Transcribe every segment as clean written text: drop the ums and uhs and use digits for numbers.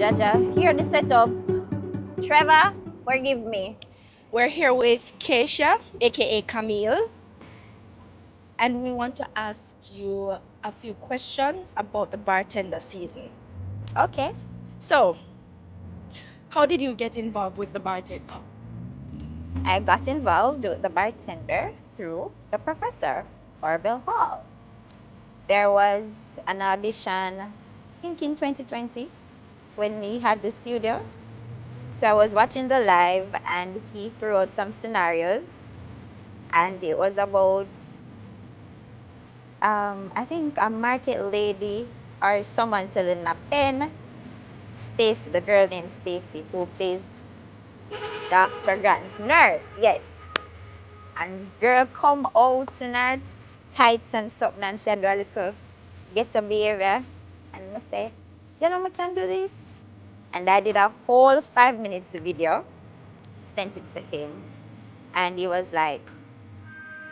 Jaja, here the setup. Trevor, forgive me. We're here with Keisha, aka Camille, and we want to ask you a few questions about the bartender season. Okay. So, how did you get involved with the bartender? I got involved with the bartender through the professor, Orville Hall. There was an audition, I think in 2020, when he had the studio. So I was watching the live and he threw out some scenarios and it was about I think a market lady or someone selling a pen. Stacy, the girl named Stacy, who plays Dr. Grant's nurse. Yes. And girl come out in her tights and something and she had a little get a behavior. And I say, you know, I can do this. And I did a whole 5 minutes video, sent it to him. And he was like,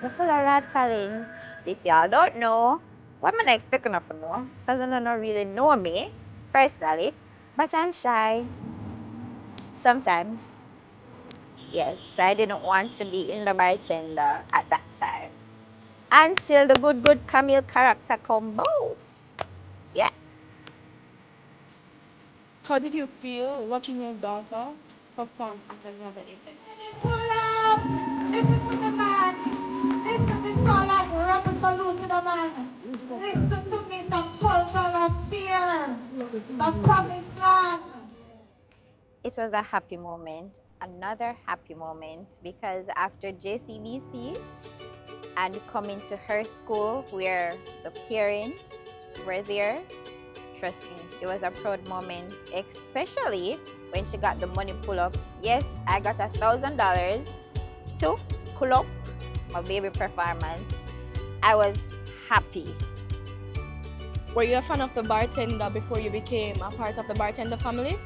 you're full of raw talent. If y'all don't know, what am I expecting of you know? Because you don't really know me personally. But I'm shy. Sometimes. Yes, I didn't want to be in the bartender at that time. Until the good Camille character come out. Yeah. How did you feel watching your daughter perform at another event? Pull up! Listen to the man! Listen, this sound like rubber salute to the man! Listen to me, some cultural affair! The promised land! It was a happy moment. Another happy moment because after JCDC and coming to her school where the parents were there, trust me, it was a proud moment, especially when she got the money pull up. Yes, I got $1,000 to pull up my baby performance. I was happy. Were you a fan of the bartender before you became a part of the bartender family?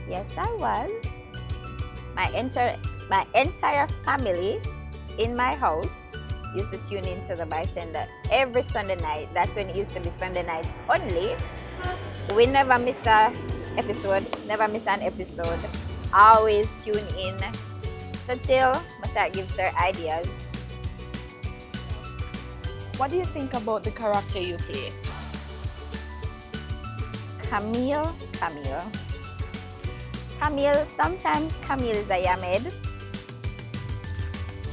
Yes, I was. My entire family in my house used to tune into the bartender every Sunday night. That's when it used to be Sunday nights only. We never miss a episode, never miss an episode. Always tune in. So till must start give her ideas. What do you think about the character you play? Camille. Sometimes Camille is a Yamed.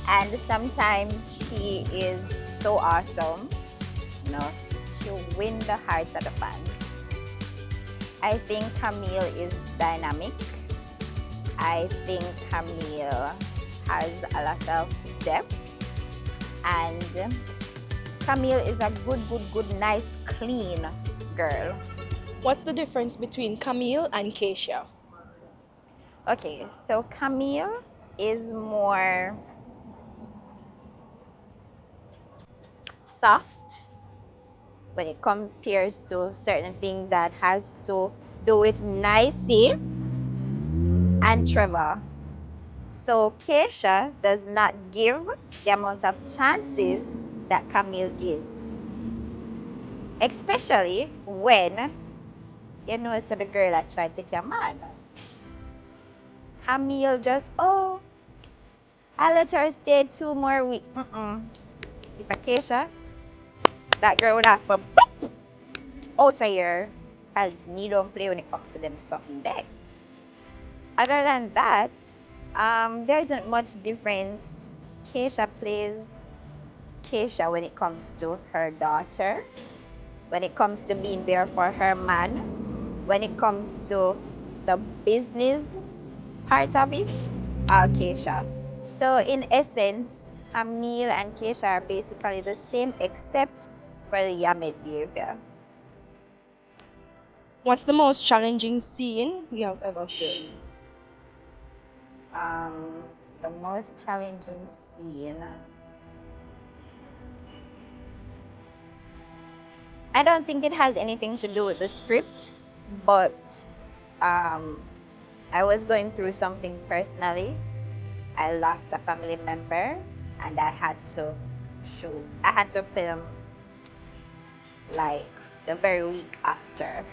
And sometimes she is so awesome. You know, she'll win the hearts of the fans. I think Camille is dynamic. I think Camille has a lot of depth. And Camille is a good, nice, clean girl. What's the difference between Camille and Keisha? Okay, so Camille is more soft when it compares to certain things that has to do with Nicey and Trevor. So Keisha does not give the amount of chances that Camille gives. Especially when you know it's the girl that tried to take your man. Camille just, oh, I'll let her stay 2 more weeks. If a Keisha, that girl would have to out of here because me don't play when it comes to them something there. Other than that, there isn't much difference. Keisha plays Keisha when it comes to her daughter, when it comes to being there for her man, when it comes to the business part of it, Keisha. So in essence, Camille and Keisha are basically the same except for the Yamed behavior. What's the most challenging scene you have ever filmed? The most challenging scene. I don't think it has anything to do with the script, but um, I was going through something personally. I lost a family member, and I had to shoot. I had to film like the very week after.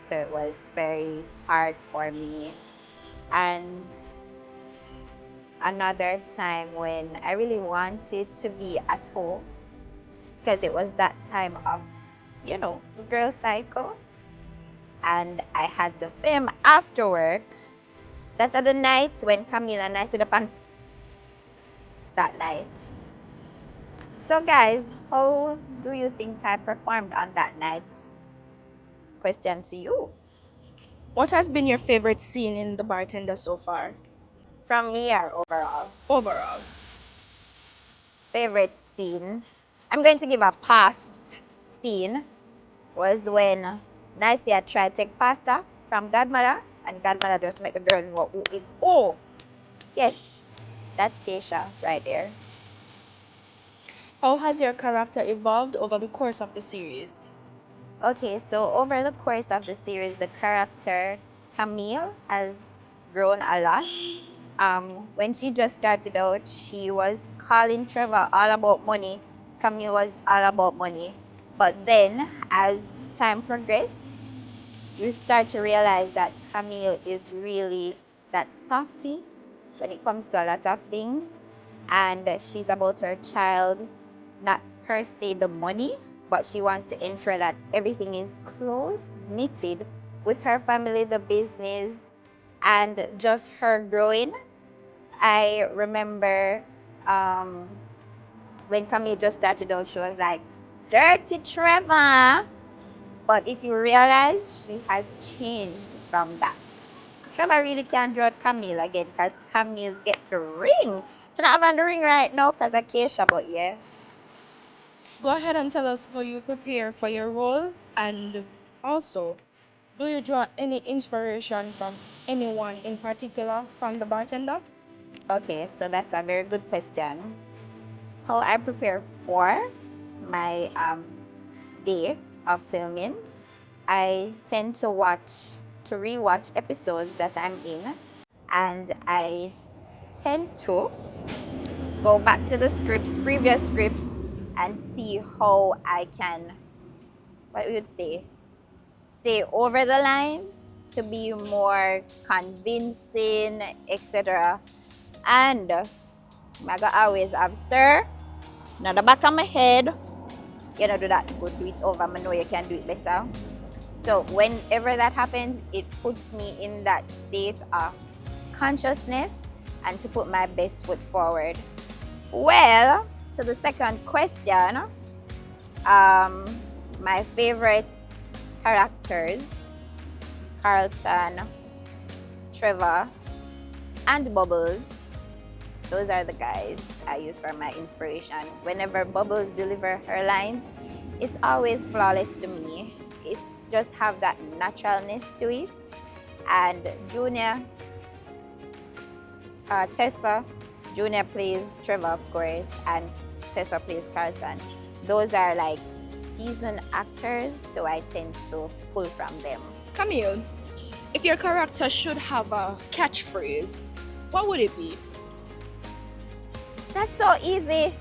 so it was very hard for me. And another time when I really wanted to be at home because it was that time of, girl cycle, and I had to film after work. That's at the night when Camille and I sit up on that night. So guys, how do you think I performed on that night? Question to you. What has been your favorite scene in The Bartender so far? From me or overall? Overall. Favorite scene? I'm going to give a past scene. Was when Nicia tried to take pasta from Godmother, and Godmother just make the girl know who is who. Yes, that's Keisha right there. How has your character evolved over the course of the series? Okay, so over the course of the series, the character Camille has grown a lot. When she just started out, she was calling Trevor all about money. Camille was all about money. But then, as time progressed, you start to realize that Camille is really that softy when it comes to a lot of things. And she's about her child, not per se the money, but she wants to ensure that everything is close, knitted with her family, the business, and just her growing. I remember when Camille just started out, she was like, "Dirty Trevor." But if you realize, she has changed from that. Trevor really can't draw Camille again because Camille get the ring. She's not having the ring right now because of Keisha, but yeah. Go ahead and tell us how you prepare for your role, and also, do you draw any inspiration from anyone in particular from The Bartender? Okay, so that's a very good question. How I prepare for my day of filming, I tend to rewatch episodes that I'm in, and I tend to go back to the previous scripts, and see how I can, what would say over the lines to be more convincing, etc. And I go always have sir, now the back of my head, you know, do that good, do it over. I know you can do it better. So whenever that happens, it puts me in that state of consciousness and to put my best foot forward. Well, to the second question, my favorite characters, Carlton, Trevor, and Bubbles. Those are the guys I use for my inspiration. Whenever Bubbles deliver her lines, it's always flawless to me. It just have that naturalness to it. And Junior, Tessa, Junior plays Trevor, of course, and Tessa plays Carlton. Those are like seasoned actors, so I tend to pull from them. Camille, if your character should have a catchphrase, what would it be? That's so easy.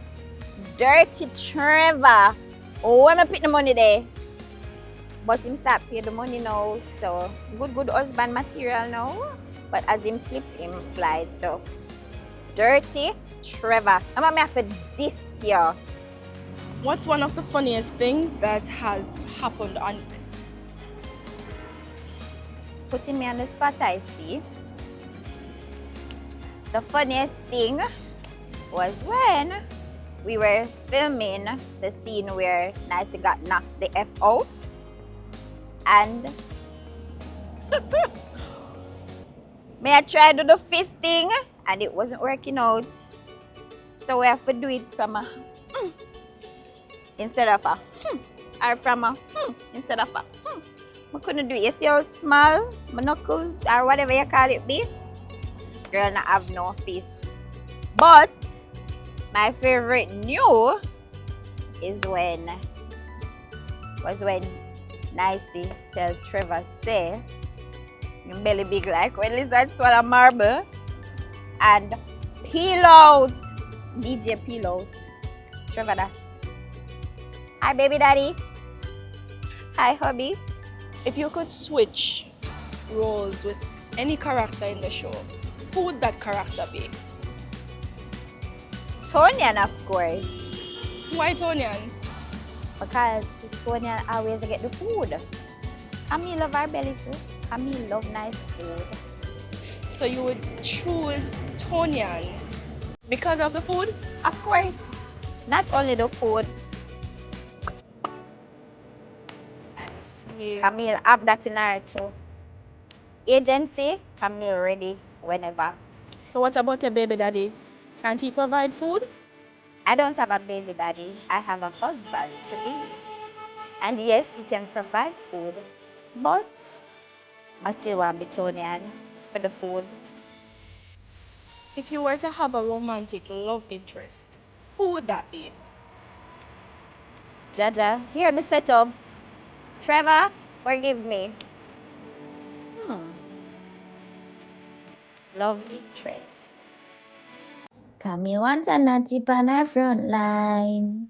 Dirty Trevor. Oh, I'm gonna put the money there. But him start pay the money now, so good husband material now. But as him slip, him slide. So Dirty Trevor. I'm gonna have to this year. What's one of the funniest things that has happened on set? Putting me on the spot, I see. The funniest thing was when we were filming the scene where Nicey got knocked the F out. And I tried to do the fist thing and it wasn't working out. So we have to do it from a instead of a or from a instead of a I couldn't do it. You see how small my knuckles or whatever you call it be? Girl, I have no fist. But my favorite new was when Nicey tell Trevor say your belly big like when lizard swallow marble and peel out. DJ peel out. Trevor that. Hi baby daddy. Hi hubby. If you could switch roles with any character in the show, who would that character be? Tonian, of course. Why Tonian? Because Tonian always get the food. Camille love our belly too. Camille love nice food. So you would choose Tonian because of the food? Of course. Not only the food. See. Camille have that in her too. Agency, Camille ready whenever. So what about your baby daddy? Can't he provide food? I don't have a baby daddy. I have a husband to be. And yes, he can provide food. But I still want Bitonian for the food. If you were to have a romantic love interest, who would that be? Jaja, here the setup. Trevor, forgive me. Love interest. Camille wants a naughty on our front line.